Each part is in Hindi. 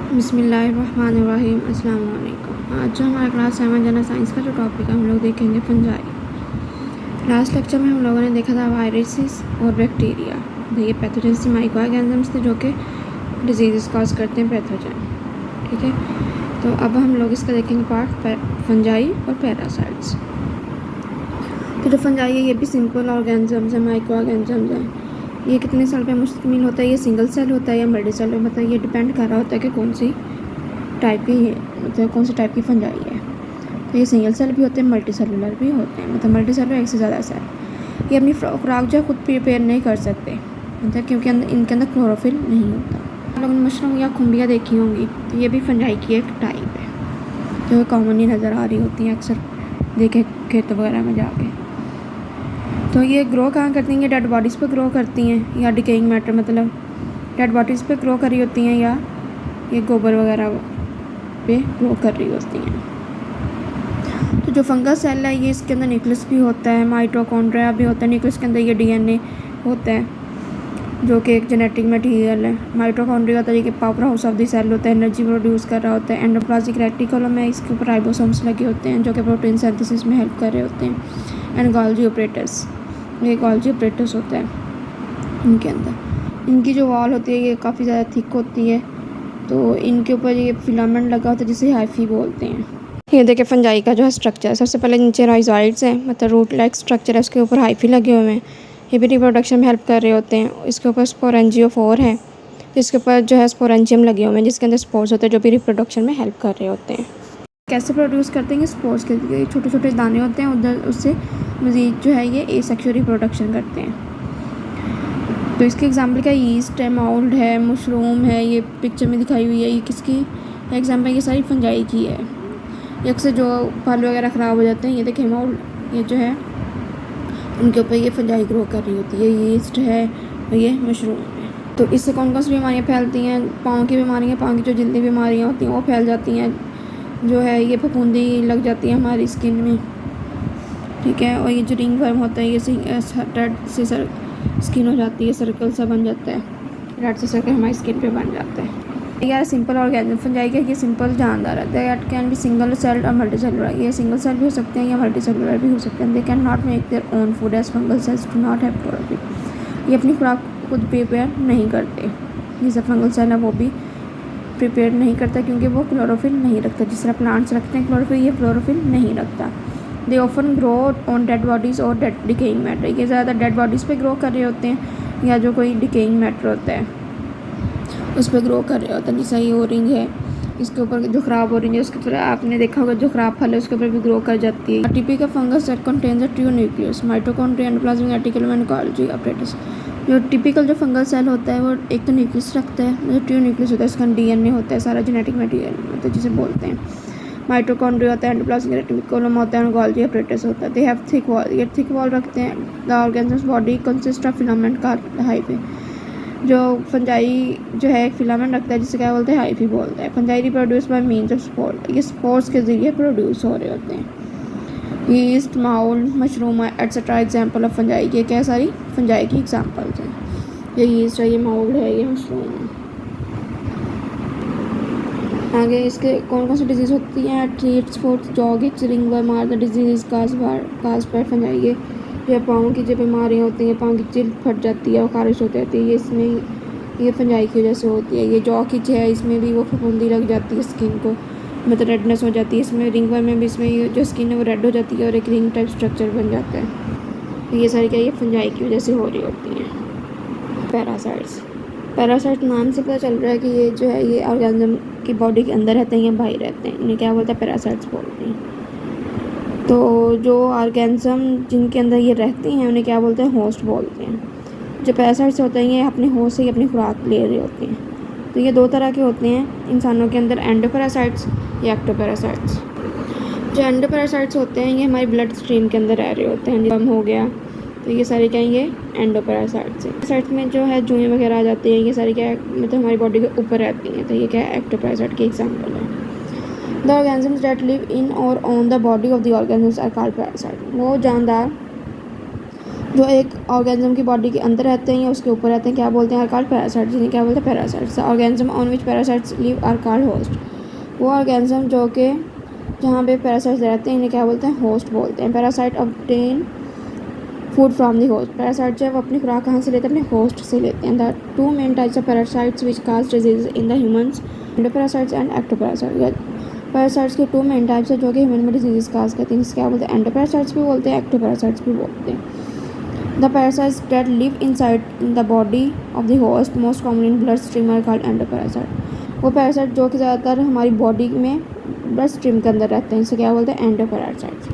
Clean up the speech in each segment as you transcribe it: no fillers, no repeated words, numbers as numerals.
बिस्मिल्लाहिर्रहमानिर्रहीम। अस्सलाम वालेकुम। आज जो हमारा क्लास 7 जनरल साइंस का जो टॉपिक है हम लोग देखेंगे फंजाई। लास्ट लेक्चर में हम लोगों ने देखा था वायरसेस और बैक्टीरिया, ये पैथोजेंस माइक्रो ऑर्गेनिजम्स थे जो कि डिजीज़ कॉज करते हैं, पैथोजन। ठीक है, तो अब हम लोग इसका देखेंगे पार्ट फंजाई और पैरासाइट्स। तो जो फंजाई है ये भी सिंपल ऑर्गेनिजम्स है, माइक्रो ऑर्गेनिजम्स हैं। ये कितने सेल पे मुश्तमिल होता है, ये सिंगल सेल होता है या मल्टी सेल में, मतलब ये डिपेंड कर रहा होता है कि कौन सी टाइप की है, मतलब कौन सी टाइप की फंजाई है। तो ये सिंगल सेल भी होते हैं, मल्टी सेलुलर भी होते हैं, मतलब मल्टी सेलुलर एक से ज़्यादा सेल। ये अपनी खुराक जो है खुद प्रिपेयर नहीं कर सकते, मतलब क्योंकि इनके अंदर क्लोरोफिल नहीं होता। आप लोगों ने मशरूम या खुम्बियाँ देखी होंगी, तो ये भी फंजाई की एक टाइप है जो कॉमनली नज़र आ रही होती हैं अक्सर देखे खेतों वगैरह में जाके। तो ये ग्रो कहाँ करती हैं, ये डेड बॉडीज़ पे ग्रो करती हैं या डिकेइंग मैटर, मतलब डेड बॉडीज़ पे ग्रो कर रही होती हैं या ये गोबर वगैरह पे ग्रो कर रही होती हैं। तो जो फंगस सेल है ये इसके अंदर न्यूक्लियस भी होता है, माइटोकॉन्ड्रिया भी होता है, न्यूक्लियस के अंदर ये डीएनए होता है जो कि एक जेनेटिक मटीरियल है। माइटोकॉन्ड्रिया होता है कि power house of the cell होता है, एनर्जी प्रोड्यूस कर रहा होता है। एंडोप्लाज्मिक रेटिकुलम में इसके ऊपर राइबोसोम्स लगे होते हैं जो कि प्रोटीन सिंथेसिस में हेल्प कर रहे होते हैं। एंड गोल्गी ऑपरेटर्स, ये गोल्गी ऑपरेटर्स होता है इनके अंदर। इनकी जो वॉल होती है ये काफ़ी ज़्यादा थिक होती है, तो इनके ऊपर ये फिलामेंट लगा होता है जिसे हाइफी बोलते हैं। ये देखिए फंजाई का जो है स्ट्रक्चर, सबसे पहले नीचे राइजोइड्स हैं, मतलब रूट लाइक स्ट्रक्चर है, उसके ऊपर हाइफी लगे हुए हैं, ये भी रिप्रोडक्शन में हेल्प कर रहे होते हैं। इसके ऊपर स्पोरेंजियोफोर है, जिसके ऊपर जो है स्पोरेंजियम लगे हुए हैं जिसके अंदर स्पोर्स होते हैं जो भी रिप्रोडक्शन में हेल्प कर रहे होते हैं। कैसे प्रोड्यूस करते हैं स्पोर्स के, ये छोटे छोटे दाने होते हैं, उधर उससे मज़ीद जो है ये एसेक्सुअल रिप्रोडक्शन करते हैं। तो इसके एग्जांपल क्या, यीस्ट है, माउल्ड है, मशरूम है, ये पिक्चर में दिखाई हुई है, ये किसकी एग्जांपल, ये सारी फंजाई की है। ये अक्सर जो फल वगैरह ख़राब हो जाते हैं, ये देखें माउल्ड, ये जो है उनके ऊपर ये फंजाई ग्रो कर रही होती है। यीस्ट है और ये मशरूम है। तो इससे कौन कौन सी बीमारियाँ फैलती हैं, पाँव की बीमारियाँ, पाँव की जो जल्दी बीमारियाँ होती हैं वो फैल जाती हैं, जो है ये फफूंदी लग जाती है हमारी स्किन में। ठीक है, और ये जो रिंग वर्म होता है ये रेड से स्किन हो जाती है, सर्कल सा बन जाता है, रेड से सर्कल हमारी स्किन पे बन जाता है। यार सिंपल ऑर्गेनिज्म फंजाई का ये सिंपल जानदार है, that can be single celled और मल्टी सेलुलर। ये सिंगल सेल भी हो सकते हैं या मल्टी सेलुलर भी हो सकते हैं। They can not make their own food as fungal cells do not have chlorophyll. ये अपनी खुराक खुद प्रिपेयर नहीं करते, जैसे फंगल सेल है वो भी प्रिपेयर नहीं करता क्योंकि वो क्लोरोफिल नहीं रखता। जिस तरह प्लांट्स रखते हैं क्लोरोफिल, ये क्लोरोफिल नहीं रखता। They often grow on dead bodies और डेड डिकेइंग मैटर। ये ज़्यादा डेड बॉडीज़ पे ग्रो कर रहे होते हैं या जो कोई डिकेइंग मैटर होता है उस पर ग्रो कर रहे होते हैं। जैसा ये ऑरेंज है, इसके ऊपर जो ख़राब ऑरेंज है उसके ऊपर आपने देखा होगा जो ख़राब फल है उसके ऊपर भी ग्रो कर जाती है। Typical fungus that contains a true nucleus, mitochondria, endoplasmic reticulum and Golgi operators. जो टिपिकल जो फंगल सेल होता है वो एक तो न्यूक्लियस रखता है, जो ट्रू न्यूक्लियस होता है इसका डीएनए होता है, सारा जेनेटिक मटीरियल मतलब जिसे बोलते हैं। माइटोकॉन्ड्रिया होता है, एंडोप्लाज्मिक रेटिकुलम होता है और गोल्गी ऑपरेटर्स होता है। दे हैव थिक वॉल, ये थिक वॉल रखते हैं। The organisms body consist of filament का हाइफी। जो फंजाई जो है एक फिलामेंट रखता है जिसे क्या बोलते हैं, हाइफी बोलते हैं। Fungi reproduce by means of spore, ये स्पोर्स के ज़रिए प्रोड्यूस हो रहे होते हैं। Yeast, mould, mushroom etcetera example of fungi, ये क्या सारी फंजाई की एग्जाम्पल्स हैं। ये यीस्ट है, ये माउल्ड है, ये मशरूम है। आगे इसके कौन कौन सी डिजीज़ होती हैं, treats for jock itch ringworm are the disease caused by fungi. ये जो पाँव की जो बीमारियाँ होती हैं, पाँव की जिल्द फट जाती है और खारिश होती रहती है, ये इसमें ये फंजाई की वजह से होती है। ये जॉ किच है, इसमें भी वो फफूंदी लग जाती है स्किन को, मतलब रेडनेस हो जाती है। इसमें रिंग वर्म में भी इसमें जो स्किन है वो रेड हो जाती है और एक रिंग टाइप स्ट्रक्चर बन जाता है। तो ये सारी क्या ये फंजाई की वजह से हो रही होती हैं। पैरासाइट्स, पैरासाइट नाम से पता चल रहा है कि ये जो है ये ऑर्गेनिज्म की बॉडी के अंदर रहते हैं या बाहर रहते हैं, इन्हें क्या बोलते हैं, पैरासाइट्स बोलते हैं। तो जो ऑर्गेनिज्म जिनके अंदर ये रहते हैं उन्हें क्या बोलते हैं, होस्ट बोलते हैं। जो पैरासाइट्स होते हैं ये अपने होस्ट से ही अपनी खुराक ले रहे होते हैं। तो ये दो तरह के होते हैं इंसानों के अंदर, एंडोपैरासाइट्स या एक्टोपैरासाइट्स। जो एंडोपैरासाइट्स होते हैं ये हमारी ब्लड स्ट्रीम के अंदर रह रहे होते हैं, कम हो गया तो ये सारे क्या ये एंडोपैरासाइट्स हैं। पैरासाइट्स में जो है जुएँ वगैरह आ जाती हैं, ये सारी क्या मतलब हमारी बॉडी के ऊपर रहती हैं, तो ये क्या एक्टोपैरासाइट की एग्जाम्पल है। The organisms that live in और on the body of the organisms are called parasite. वो जानदार जो एक ऑर्गेनिज्म की बॉडी के अंदर रहते हैं या उसके ऊपर रहते हैं क्या बोलते हैं, आर कॉल्ड पैरासाइट, जिन्हें क्या बोलते हैं parasites. Organism on which parasites live are called host. वो ऑर्गेनिज्म जो कि जहाँ पे पैरासाइट्स रहते हैं इन्हें क्या बोलते हैं, होस्ट बोलते हैं। Parasite obtain food from the host. Parasite जो है वो अपनी खुराक कहाँ से लेते हैं, अपने होस्ट से लेते हैं। The two main types of parasites which cause disease in the humans, endoparasites and ectoparasites. Parasites के टू मेन टाइप्स है जो कि ह्यूमन में डिजीज काज करते हैं, जिसके क्या बोलते हैं, एंडोपैरासाइट्स भी बोलते हैं, एक्टोपैरासाइट्स भी बोलते हैं। The parasites that live inside the body of the host, most commonly in blood stream, are called endoparasite. वो पैरासाइट जो कि ज़्यादातर हमारी बॉडी में ब्लड स्ट्रीम के अंदर रहते हैं, इसे क्या बोलते हैं, endoparasites.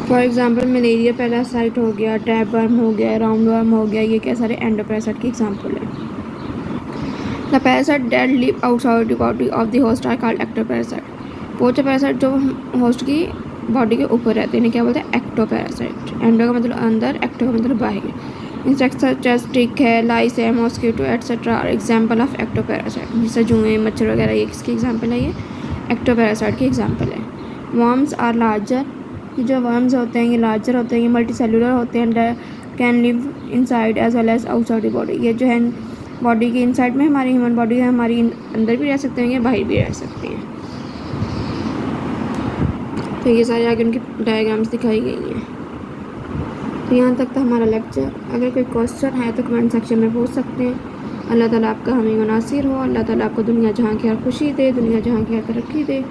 For example malaria parasite हो गया, टैप वर्म हो गया, राउंड वर्म हो गया, ये क्या सारे एंडोपैरासाइट की एग्जांपल है। The parasite that live outside the body of the host are called ectoparasite. वो पैरासाइट जो होस्ट की बॉडी के ऊपर रहते हैं इन्हें क्या बोलते हैं, एक्टोपैरासाइट। एंडो का मतलब अंदर, एक्टो का मतलब बाहर। इंसेक्ट्स सच एज टिक है, लाइस है, mosquito etcetera are example of ectoparasite. जैसे जुएं, मच्छर वगैरह ये किसकी एग्जांपल है, ये एक्टोपैरासाइट की एग्जांपल है। वर्म्स आर लार्जर, ये जो वर्म्स होते हैं ये लार्जर होते हैं, ये मल्टी सेलुलर होते हैं, can live inside as well as outside the body. ये जो है बॉडी के इनसाइड में हमारी ह्यूमन बॉडी है, हमारी अंदर भी रह सकते हैं, ये बाहर भी रह सकते हैं। तो ये सारे आगे उनकी डायग्राम्स दिखाई गई हैं। तो यहाँ तक था हमारा लेक्चर। अगर कोई क्वेश्चन है तो कमेंट सेक्शन में पूछ सकते हैं। अल्लाह ताला आपका हमें मुनासिर हो, अल्लाह ताला आपको दुनिया जहाँ की हर खुशी दे, दुनिया जहाँ की हर तरक्की दे।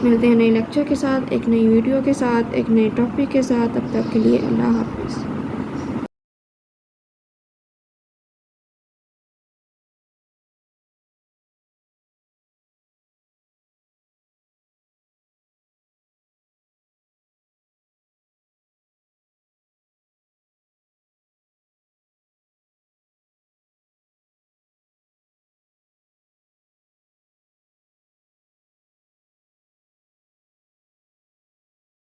मिलते हैं नए लेक्चर के साथ, एक नई वीडियो के साथ, एक नए टॉपिक के साथ। तब तक के लिए अल्लाह हाफ़िज़।